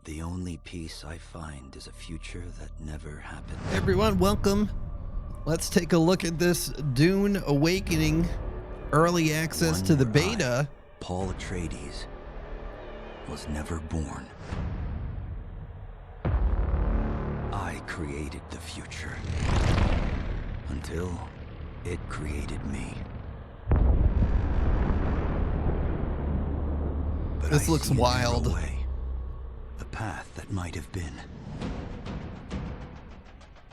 The only peace I find is a future that never happened. Hey everyone, welcome. Let's take a look at this Dune Awakening early access to the beta. Paul Atreides, was never born. I created the future until it created me. But This I looks see a wild. narrow way, the path that might have been.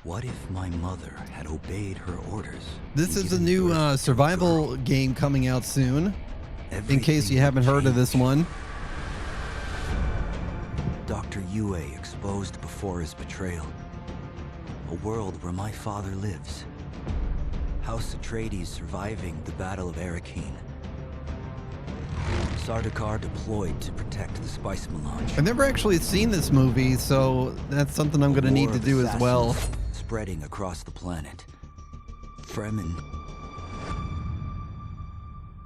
What if my mother had obeyed her orders? This and is a given new birth to a survival girl? game coming out soon, in case you Everything haven't heard of this changed. one. Dr. Yue exposed before his betrayal. A world where my father lives. House Atreides surviving the Battle of Arrakis. Sardaukar deployed to protect the spice melange. I've never actually seen this movie, so that's something I'm going to need to do as well. Spreading across the planet. Fremen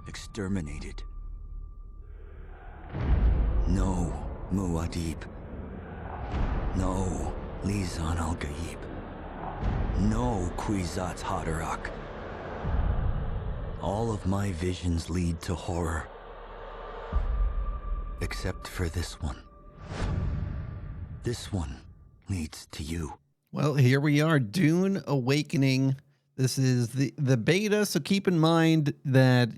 exterminated. No Muad'Dib. No Lisan al-Gaib. No Kwisatz Haderach. All of my visions lead to horror. Except for this one. This one leads to you. Well, here we are, Dune Awakening. This is the beta, so keep in mind that,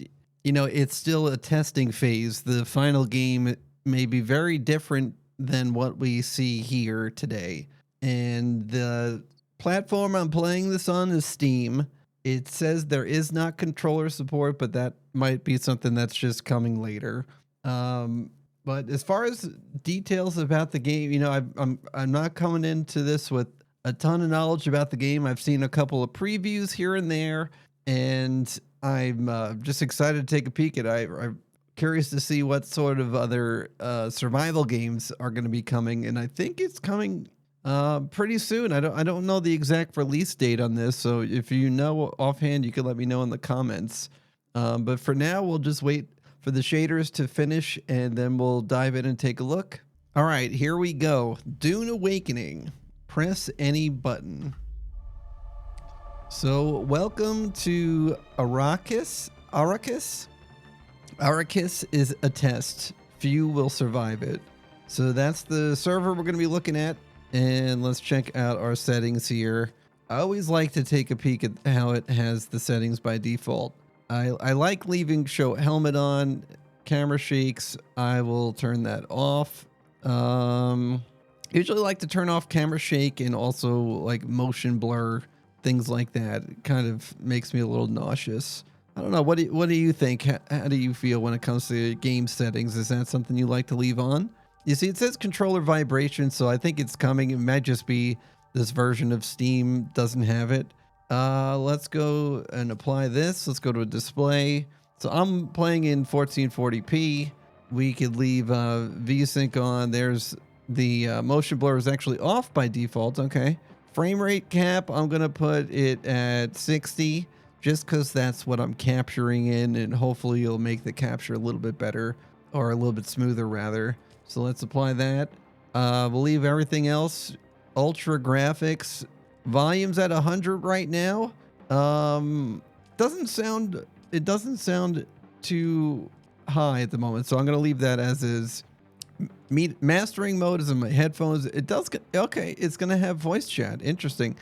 you know, it's still a testing phase. The final game may be very different than what we see here today. And the platform I'm playing this on is Steam. It says there is not controller support, but that might be something that's just coming later. But as far as details about the game, you know, I'm not coming into this with a ton of knowledge about the game. I've seen a couple of previews here and there, and I'm just excited to take a peek at it. I'm curious to see what sort of other survival games are going to be coming, and I think it's coming pretty soon. I don't know the exact release date on this, so if you know offhand, you can let me know in the comments. But for now, we'll just wait for the shaders to finish, and then we'll dive in and take a look. All right, here we go. Dune Awakening. Press any button. So, welcome to Arrakis. Arrakis is a test. Few will survive it. So that's the server we're going to be looking at. And let's check out our settings here. I always like to take a peek at how it has the settings by default. I like leaving show helmet on, camera shakes. I will turn that off. Usually like to turn off camera shake and also like motion blur, things like that. It kind of makes me a little nauseous. I don't know. What do you think? How do you feel when it comes to game settings? Is that something you like to leave on? You see, it says controller vibration, so I think it's coming. It might just be this version of Steam doesn't have it. Let's go and apply this. Let's go to a display. So I'm playing in 1440p. We could leave VSync on. There's the motion blur is actually off by default. Okay. Frame rate cap, I'm going to put it at 60 just because that's what I'm capturing in, and hopefully you'll make the capture a little bit better, or a little bit smoother rather. So let's apply that. We'll leave everything else. Ultra graphics. Volume's at 100 right now. It doesn't sound too high at the moment, so I'm going to leave that as is. Mastering mode is in my headphones. Okay, it's gonna have voice chat. Interesting.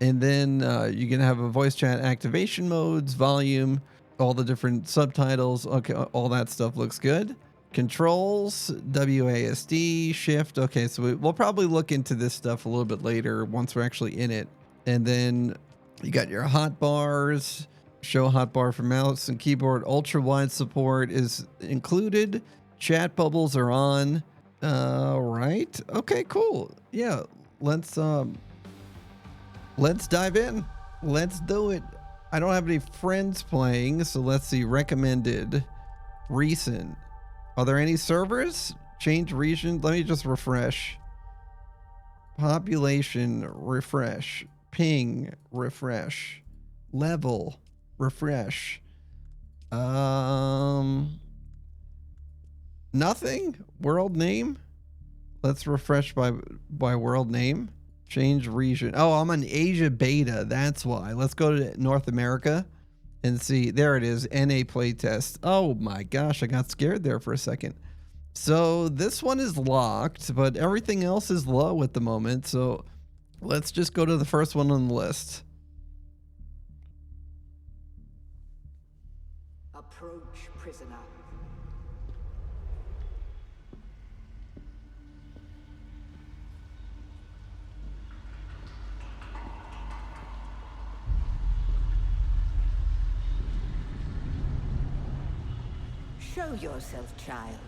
And then you're gonna have a voice chat activation modes, volume, all the different subtitles. Okay, all that stuff looks good. Controls, WASD, shift. Okay, so we'll probably look into this stuff a little bit later once we're actually in it. And then you got your hotbars. Show hotbar for mouse and keyboard. Ultra wide support is included. Chat bubbles are on. Right. Okay, cool. Yeah, let's dive in. Let's do it. I don't have any friends playing, so let's see. Recommended. Recent. Are there any servers? Change region. Let me just refresh. Population, refresh. Ping, refresh. Level, refresh. Nothing? World name? Let's refresh by world name. Change region. Oh, I'm on Asia beta. That's why. Let's go to North America and see. There it is. NA playtest. Oh my gosh, I got scared there for a second. So this one is locked, but everything else is low at the moment. So let's just go to the first one on the list. Approach, prisoner. Show yourself, child.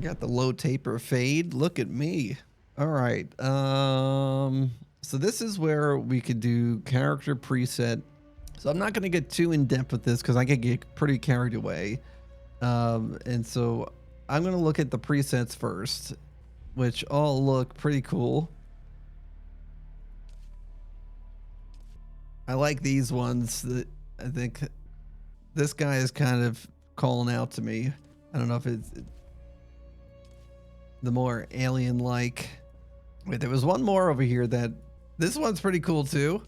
Got the low taper fade. Look at me. All right. So this is where we could do character preset. So I'm not going to get too in depth with this because I could get pretty carried away. And so I'm going to look at the presets first, which all look pretty cool. I like these ones. I think this guy is kind of calling out to me. I don't know if it's the more alien-like. Wait, there was one more over here that this one's pretty cool too.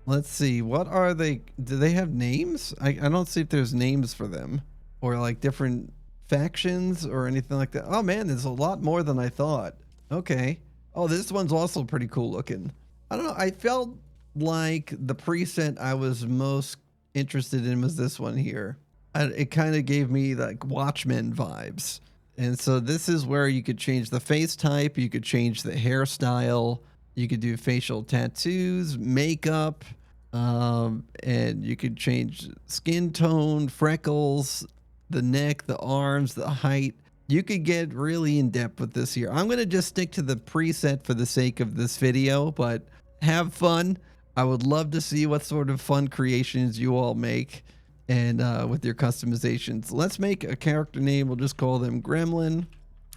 Let's see. What are they? Do they have names? I don't see if there's names for them or like different factions or anything like that. Oh man, there's a lot more than I thought. Okay. Oh, this one's also pretty cool looking. I don't know. I felt like the preset I was most interested in was this one here. It kind of gave me like Watchmen vibes. And so this is where you could change the face type, you could change the hairstyle, you could do facial tattoos, makeup, and you could change skin tone, freckles, the neck, the arms, the height. You could get really in depth with this here. I'm going to just stick to the preset for the sake of this video, but have fun. I would love to see what sort of fun creations you all make and with your customizations. Let's make a character name. We'll just call them Gremlin.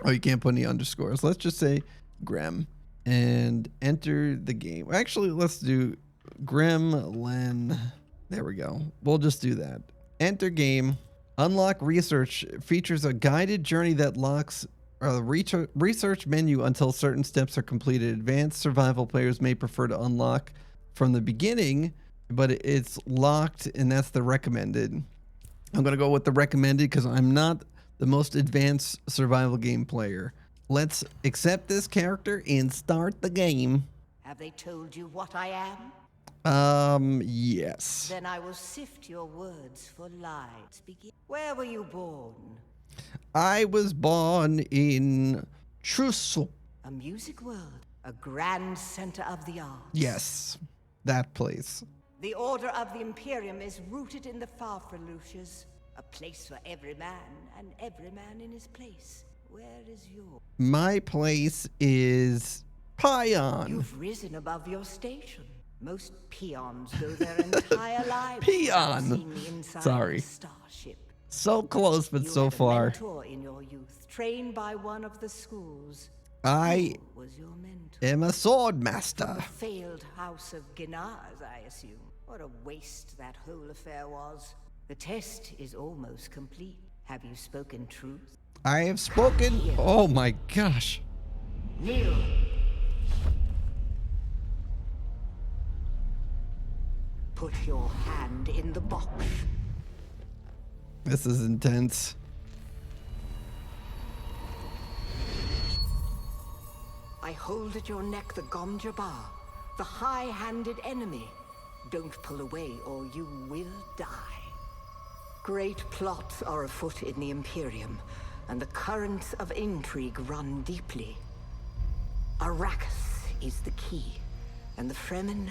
Oh, you can't put any underscores. Let's just say Grem and enter the game. Actually, let's do Gremlin. There we go. We'll just do that. Enter game. Unlock research features a guided journey that locks the research menu until certain steps are completed. Advanced survival players may prefer to unlock from the beginning, but it's locked, and that's the recommended. I'm going to go with the recommended because I'm not the most advanced survival game player. Let's accept this character and start the game. Have they told you what I am? Yes. Then I will sift your words for lies. Begin. Where were you born? I was born in Trussel. A music world, a grand center of the arts. Yes, that place. The Order of the Imperium is rooted in the Farfaluches, a place for every man and every man in his place. Where is yours? My place is Pion. You've risen above your station. Most peons go their entire lives Peon. without seeing the inside Sorry. of a starship. So close, but You so had a far. mentor in your youth, trained by one of the schools. I Who was your mentor? am a sword master. The failed house of Gnaz, I assume. What a waste that whole affair was. The test is almost complete. Have you spoken truth? I have spoken. Oh my gosh. Kneel. Put your hand in the box. This is intense. I hold at your neck the Gom Jabbar, the high-handed enemy. Don't pull away or you will die. Great plots are afoot in the Imperium, and the currents of intrigue run deeply. Arrakis is the key, and the Fremen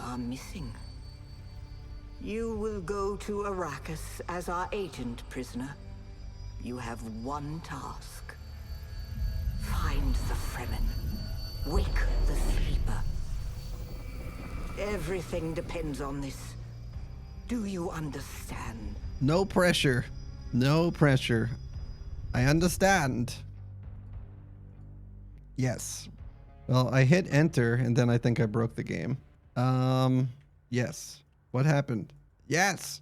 are missing. You will go to Arrakis as our agent, prisoner. You have one task. Find the Fremen. Wake the sleeper. Everything depends on this. Do you understand? No pressure. No pressure. I understand. Yes. Well, I hit enter and then I think I broke the game. Yes. What happened? Yes.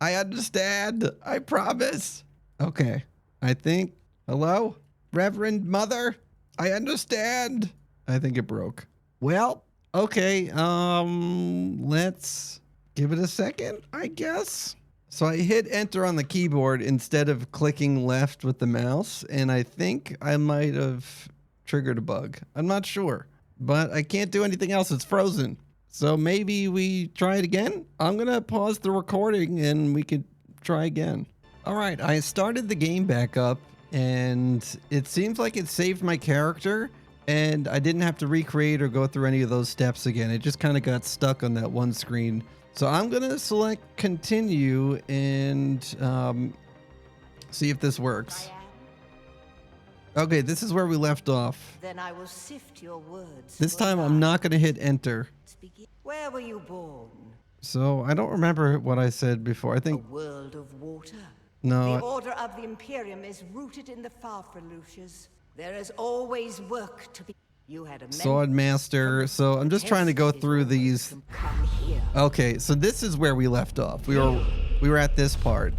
I understand. I promise. Okay. I think. Hello? Reverend Mother? I understand. I think it broke. Well, okay. Let's give it a second, I guess. So I hit enter on the keyboard instead of clicking left with the mouse, and I think I might have triggered a bug. I'm not sure, but I can't do anything else. It's frozen. So maybe we try it again. I'm going to pause the recording and we could try again. All right, I started the game back up and it seems like it saved my character and I didn't have to recreate or go through any of those steps again. It just kind of got stuck on that one screen. So I'm going to select continue and see if this works. Okay, this is where we left off. Then I will sift your words. This time I'm not going to hit enter. Where were you born? So I don't remember what I said before. I think A world of water. no. The order of the Imperium is rooted in the Farfreluches. There is always work to be. You had a Sword Master. So I'm just trying to go through these. Come here. Okay, so this is where we left off. We were at this part.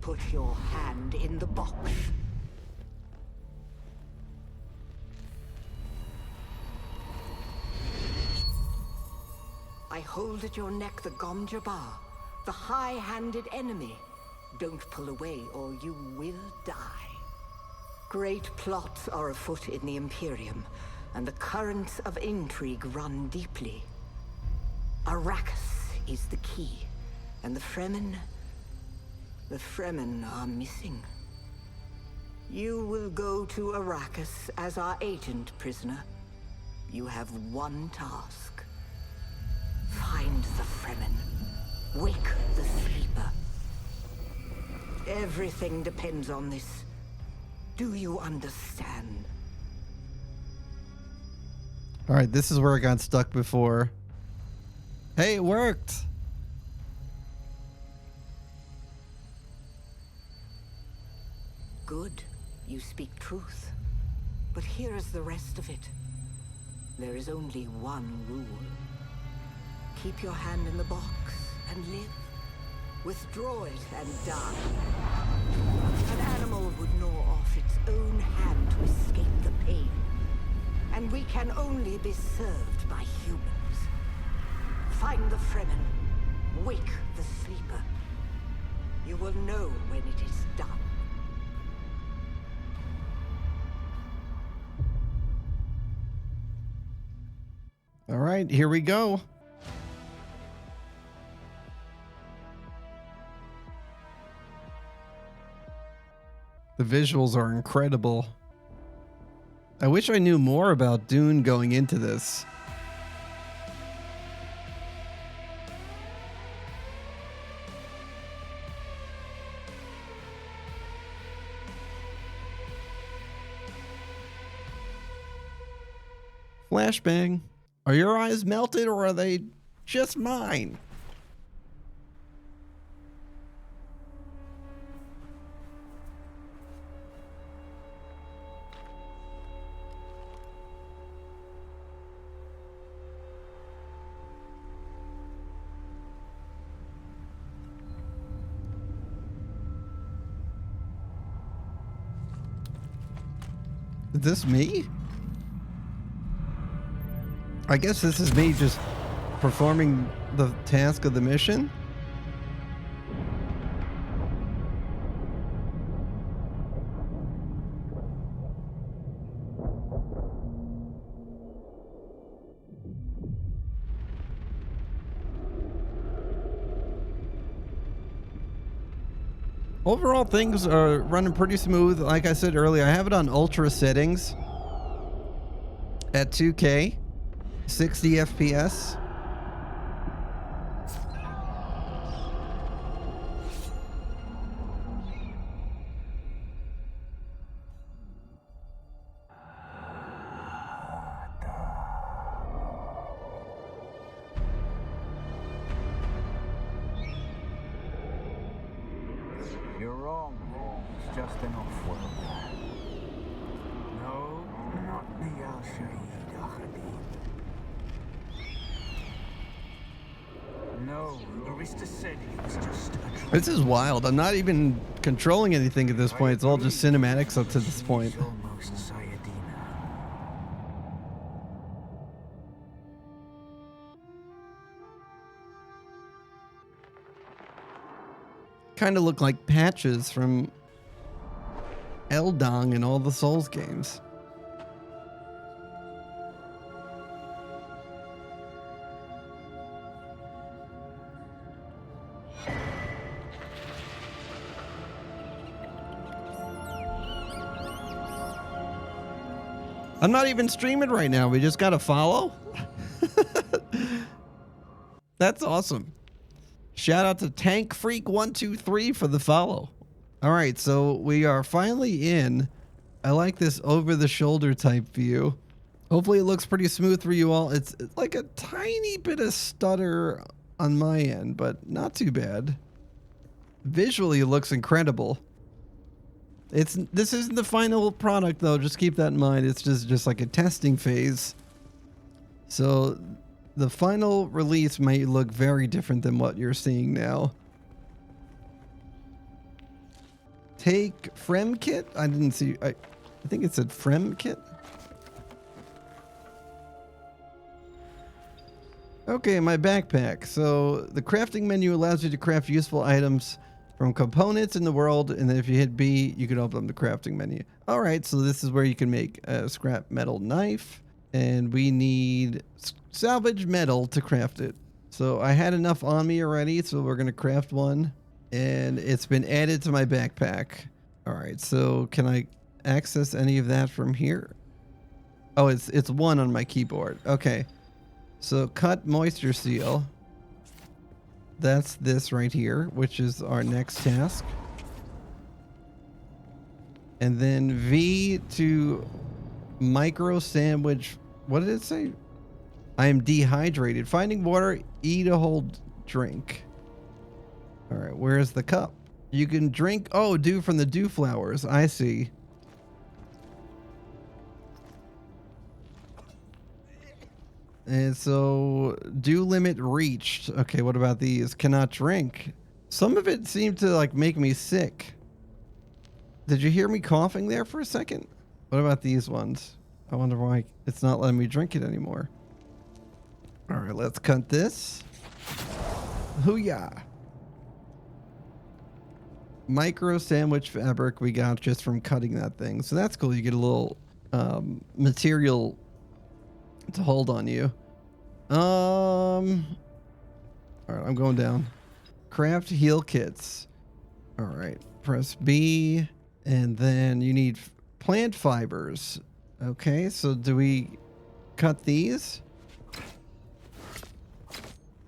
Put your hand in the box. I hold at your neck the Gomjabar, the high-handed enemy. Don't pull away or you will die. Great plots are afoot in the Imperium, and the currents of intrigue run deeply. Arrakis is the key, and the Fremen are missing. You will go to Arrakis as our agent, prisoner. You have one task. Find the Fremen. Wake the sleeper. Everything depends on this. Do you understand? All right, this is where I got stuck before. Hey, it worked. Good. You speak truth. But here is the rest of it. There is only one rule. Keep your hand in the box and live. Withdraw it and die. An animal would gnaw off its own hand to escape the pain. And we can only be served by humans. Find the Fremen. Wake the sleeper. You will know when it is done. All right, here we go. The visuals are incredible. I wish I knew more about Dune going into this. Flashbang. Are your eyes melted or are they just mine? Is this me? I guess this is me just performing the task of the mission. Overall, things are running pretty smooth. Like I said earlier, I have it on ultra settings at 2K, 60 FPS. You're wrong. It's just an off-world. No, not the Al-Shaheed Ahadid. No, Arista said he was just a dream. This is wild. I'm not even controlling anything at this point. It's all just cinematics up to this point. Almost Sayadina. Kind of look like patches from Eldong in all the Souls games. I'm not even streaming right now. We just got to follow. That's awesome. Shout out to Tank Freak 123 for the follow. All right, so we are finally in. I like this over the shoulder type view. Hopefully it looks pretty smooth for you all. It's like a tiny bit of stutter on my end, but not too bad. Visually it looks incredible. This isn't the final product though, just keep that in mind. It's just like a testing phase. So the final release might look very different than what you're seeing now. Take Frem Kit? I didn't see, I think it said Frem Kit. Okay, my backpack. So the crafting menu allows you to craft useful items from components in the world, and then if you hit B, you can open up the crafting menu. All right, so this is where you can make a scrap metal knife, and we need salvage metal to craft it. So I had enough on me already, so we're gonna craft one, and it's been added to my backpack. All right, so can I access any of that from here? Oh, it's one on my keyboard. Okay, so cut moisture seal. That's this right here, which is our next task. And then V to micro sandwich. What did it say? I am dehydrated. Finding water, E to hold drink. All right, where's the cup? You can drink. Oh, dew from the dew flowers. I see. And so, dew limit reached. Okay, what about these? Cannot drink. Some of it seemed to like make me sick. Did you hear me coughing there for a second? What about these ones? I wonder why it's not letting me drink it anymore. All right, let's cut this. Hoo-yah. Micro sandwich fabric we got just from cutting that thing. So that's cool. You get a little material to hold on you. All right, I'm going down. Craft heal kits. All right, press B, and then you need plant fibers. Okay, so do we cut these?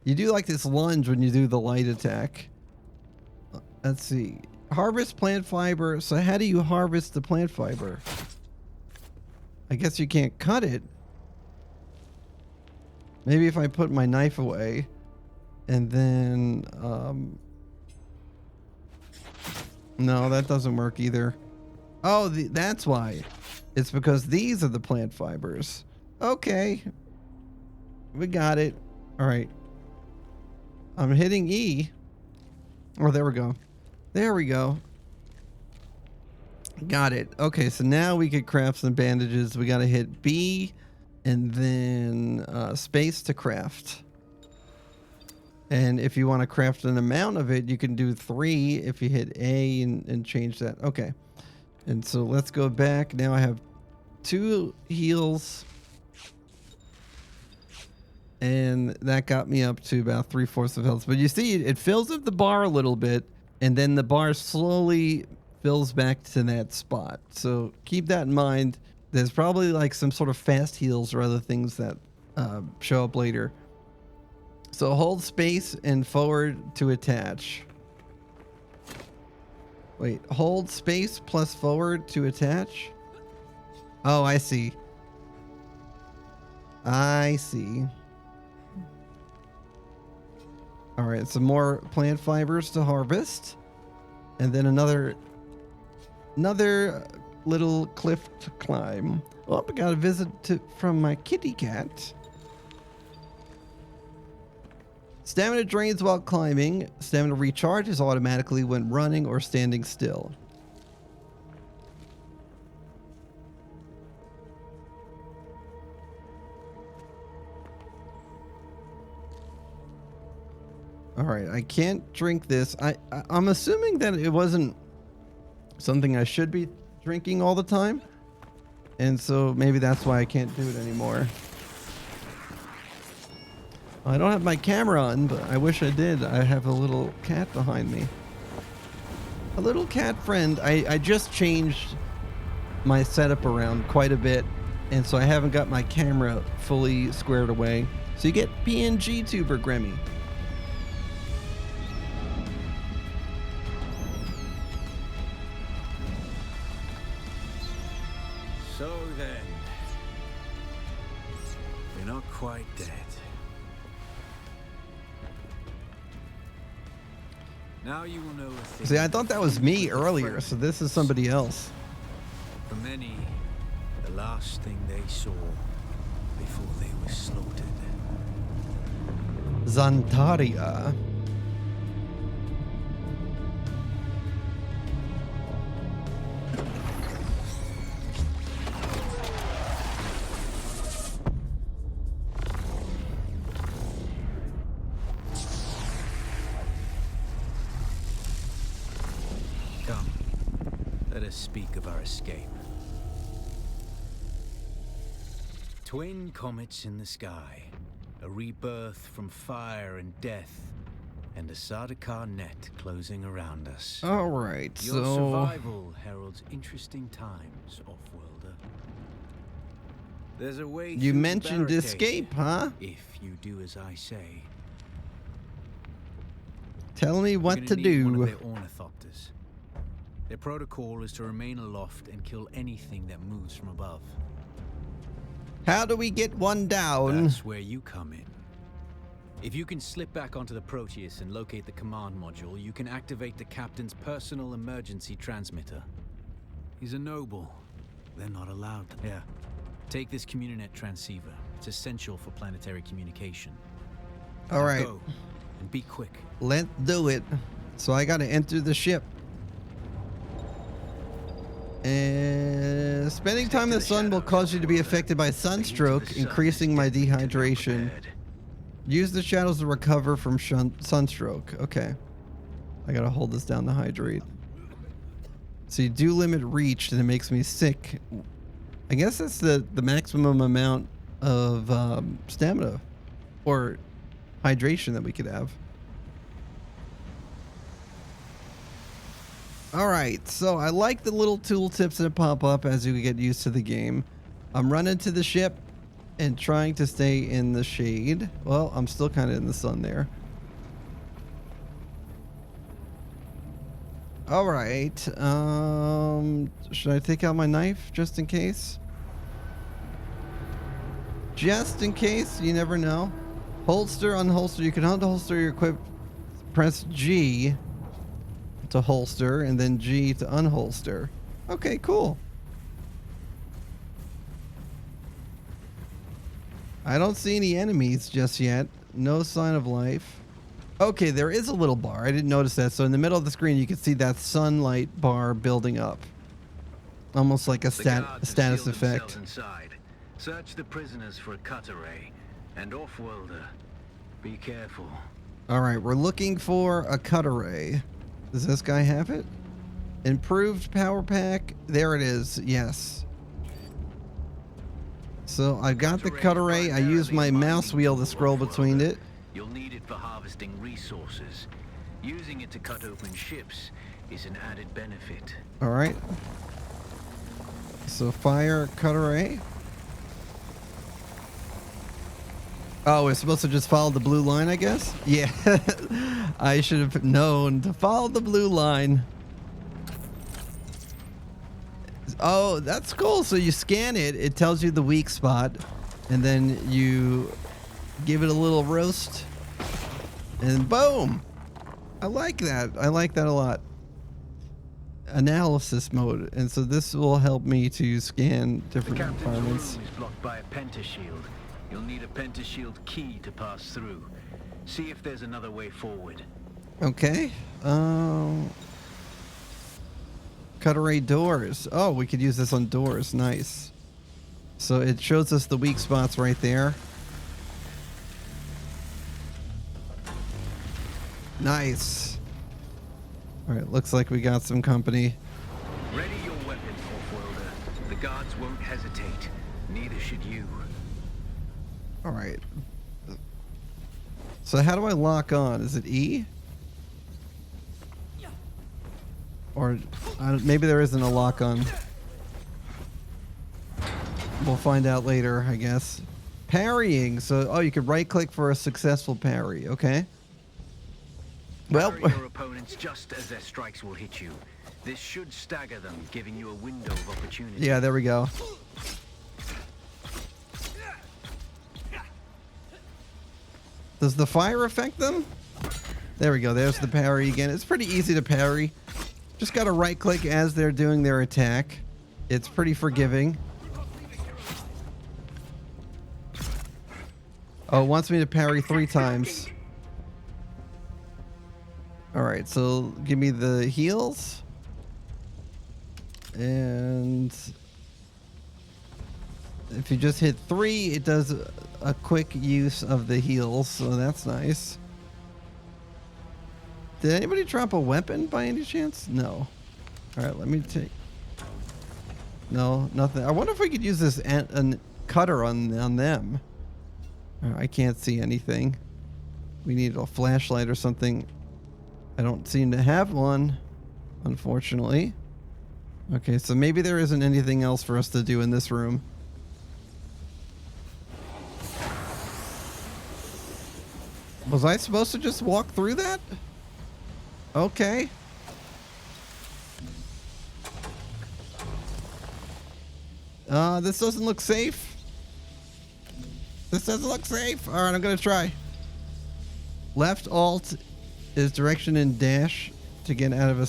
You do like this lunge when you do the light attack. Let's see. Harvest plant fiber. So how do you harvest the plant fiber? I guess you can't cut it. Maybe if I put my knife away and then, no, that doesn't work either. Oh, that's why. It's because these are the plant fibers. Okay. We got it. All right. I'm hitting E. Oh, there we go. There we go. Got it. Okay, so now we could craft some bandages. We got to hit B and then space to craft. And if you want to craft an amount of it, you can do 3 if you hit A and change that. Okay. And so let's go back. Now I have 2 heals. And that got me up to about 3/4 of health. But you see, it fills up the bar a little bit. And then the bar slowly fills back to that spot. So keep that in mind. There's probably like some sort of fast heals or other things that show up later. So hold space and forward to attach. Wait, hold space plus forward to attach? Oh, I see. I see. All right, some more plant fibers to harvest. And then another little cliff to climb. Oh, I got a visit from my kitty cat. Stamina drains while climbing. Stamina recharges automatically when running or standing still. All right, I can't drink this. I'm assuming that it wasn't something I should be drinking all the time. And so maybe that's why I can't do it anymore. I don't have my camera on, but I wish I did. I have a little cat behind me. A little cat friend. I just changed my setup around quite a bit, and so I haven't got my camera fully squared away. So you get PNG Tuber Grimmy. So then, you're not quite dead. Now you will know a thing. See, I thought that was me earlier, so this is somebody else. For many, the last thing they saw before they were slaughtered. Zantaria. Come, let us speak of our escape. Twin comets in the sky, a rebirth from fire and death, and a Sardaukar net closing around us. All right, Your so survival heralds interesting times, Offworlder. There's a way you through the mentioned barricade, escape, huh? if you do as I say. Tell me You're what gonna to need one of do. their ornithopters. Their protocol is to remain aloft and kill anything that moves from above. How do we get one down? That's where you come in. If you can slip back onto the Proteus and locate the command module, you can activate the captain's personal emergency transmitter. He's a noble. They're not allowed. Yeah. Take this Communinet transceiver. It's essential for planetary communication. All Now right, go, and be quick. let's do it. So I got to enter the ship. And spending time in the sun will cause you to be affected by sunstroke, increasing my dehydration. Use the shadows to recover from sunstroke. Okay. I gotta hold this down to hydrate. So you do limit reach and it makes me sick. I guess that's the maximum amount of stamina or hydration that we could have. All right, so I like the little tooltips that pop up as you get used to the game. I'm running to the ship and trying to stay in the shade. Well, I'm still kind of in the sun there. All right, should I take out my knife just in case? Just in case, you never know. Holster, unholster. You can unholster your equip. Press G to holster and then G to unholster. Okay, cool. I don't see any enemies just yet. No sign of life. Okay, there is a little bar. I didn't notice that. So in the middle of the screen, you can see that sunlight bar building up. Almost like a status effect. Inside. Search the prisoners for a cut array. And Offworlder, be careful. All right, we're looking for a cut array. Does this guy have it? Improved power pack. There it is. Yes. So I got the cut array. I use my mouse wheel to scroll between it. You'll need it for harvesting resources. Using it to cut open ships is an added benefit. All right. So fire cut array. Oh, we're supposed to just follow the blue line, I guess? Yeah. I should have known to follow the blue line. Oh, that's cool. So you scan it, it tells you the weak spot, and then you give it a little roast, and boom. I like that. I like that a lot. Analysis mode. And so this will help me to scan different environments. The captain's room is blocked by a pentashield. You'll need a pentashield key to pass through. See if there's another way forward. Okay. Cutlery doors. Oh, we could use this on doors. Nice. So it shows us the weak spots right there. Nice. All right, looks like we got some company. Ready your weapon, Offworlder. The guards won't hesitate. Neither should you. All right. So how do I lock on? Is it E? Or maybe there isn't a lock on. We'll find out later, I guess. Parrying. So, oh, you could right click for a successful parry. Okay. Well, Parry your opponents just as their strikes will hit you. This should stagger them, giving you a window of opportunity. yeah, there we go. Does the fire affect them? There we go. There's the parry again. It's pretty easy to parry. Just got to right click as they're doing their attack. It's pretty forgiving. Oh, it wants me to parry 3 times. Alright, so give me the heals. And if you just hit 3, it does a quick use of the heals, so that's nice. Did anybody drop a weapon by any chance? No. Alright, let me take... No, nothing. I wonder if we could use this cutter on them. I can't see anything. We need a flashlight or something. I don't seem to have one, unfortunately. Okay, so maybe there isn't anything else for us to do in this room. Was I supposed to just walk through that? Okay. This doesn't look safe. This doesn't look safe. All right, I'm gonna try. Left alt is direction and dash to get out of a...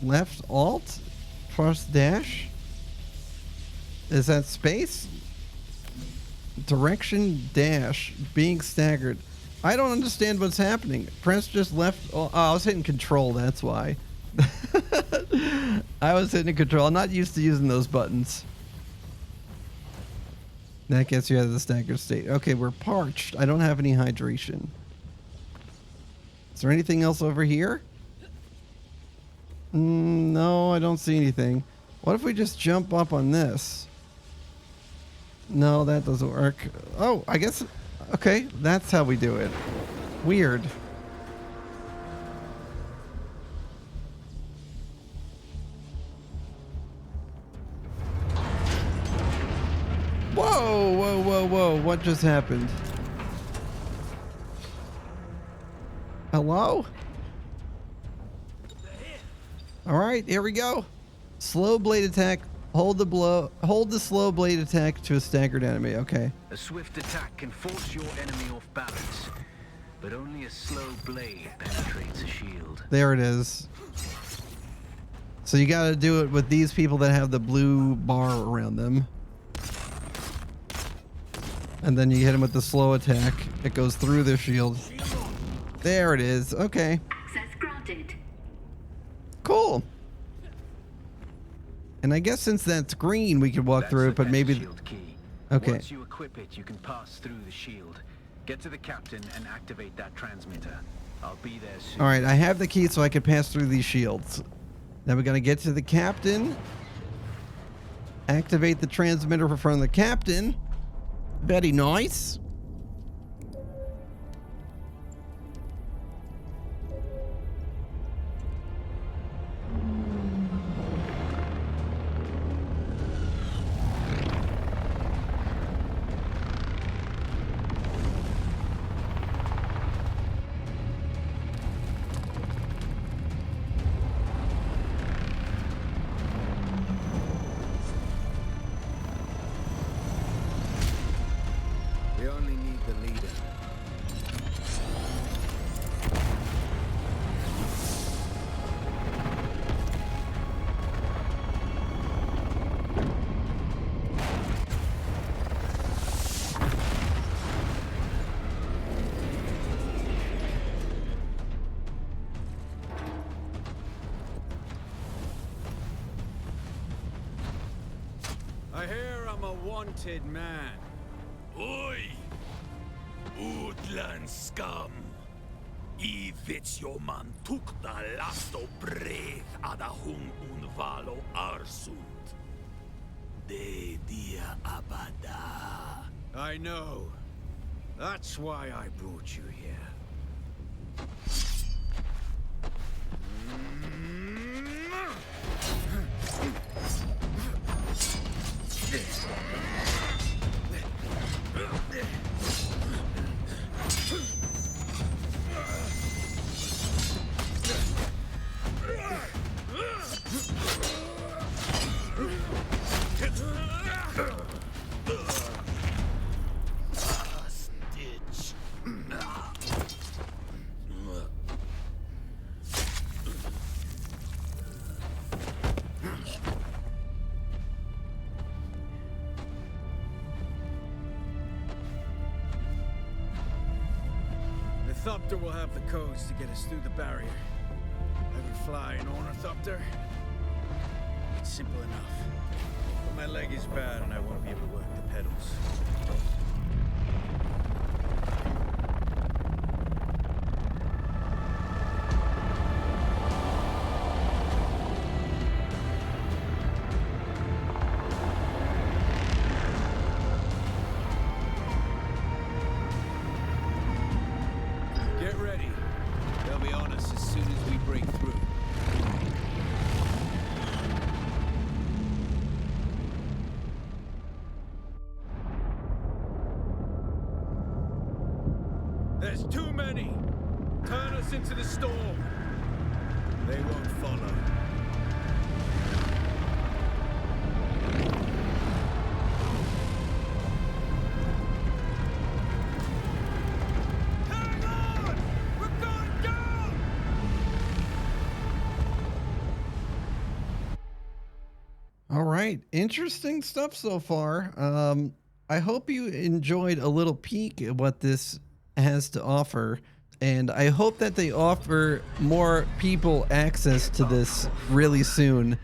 Left alt plus dash? Is that space? Direction dash being staggered. I don't understand what's happening. Press just left. Oh, I was hitting control. That's why. I was hitting control. I'm not used to using those buttons. That gets you out of the staggered state. Okay, we're parched. I don't have any hydration. Is there anything else over here? No, I don't see anything. What if we just jump up on this? No, that doesn't work. Oh, I guess... Okay, that's how we do it. Weird. Whoa, whoa, whoa, whoa. What just happened? Hello? Alright, here we go. Slow blade attack. Hold the slow blade attack to a staggered enemy. Okay. A swift attack can force your enemy off balance, but only a slow blade penetrates a shield. There it is. So you gotta do it with these people that have the blue bar around them. And then you hit them with the slow attack. It goes through their shield. There it is. Okay. Access granted. Cool. And I guess since that's green, we could walk through it, but maybe... Shield key. Okay. Once you equip it, you can pass through the shield. Get to the captain and activate that transmitter. I'll be there soon. All right, I have the key so I can pass through these shields. Now we're gonna get to the captain. Activate the transmitter from the captain. Very nice. We only need the leader. a wanted man. Oi! Utland scum! I vits jo man tukta lasto brev ada hung un valo arsund. De dia abada. I know. That's why I brought you here. Stitch. The Thopter will have the codes to get us through the barrier. Ever fly an ornithopter? It's simple enough. But my leg is bad and I won't be able to work the pedals. Get ready. They'll be on us as soon as we break through. There's too many! Turn us into the storm! They won't follow. Hang on! We're going down! All right, interesting stuff so far. I hope you enjoyed a little peek at what this has to offer, and I hope that they offer more people access to this really soon.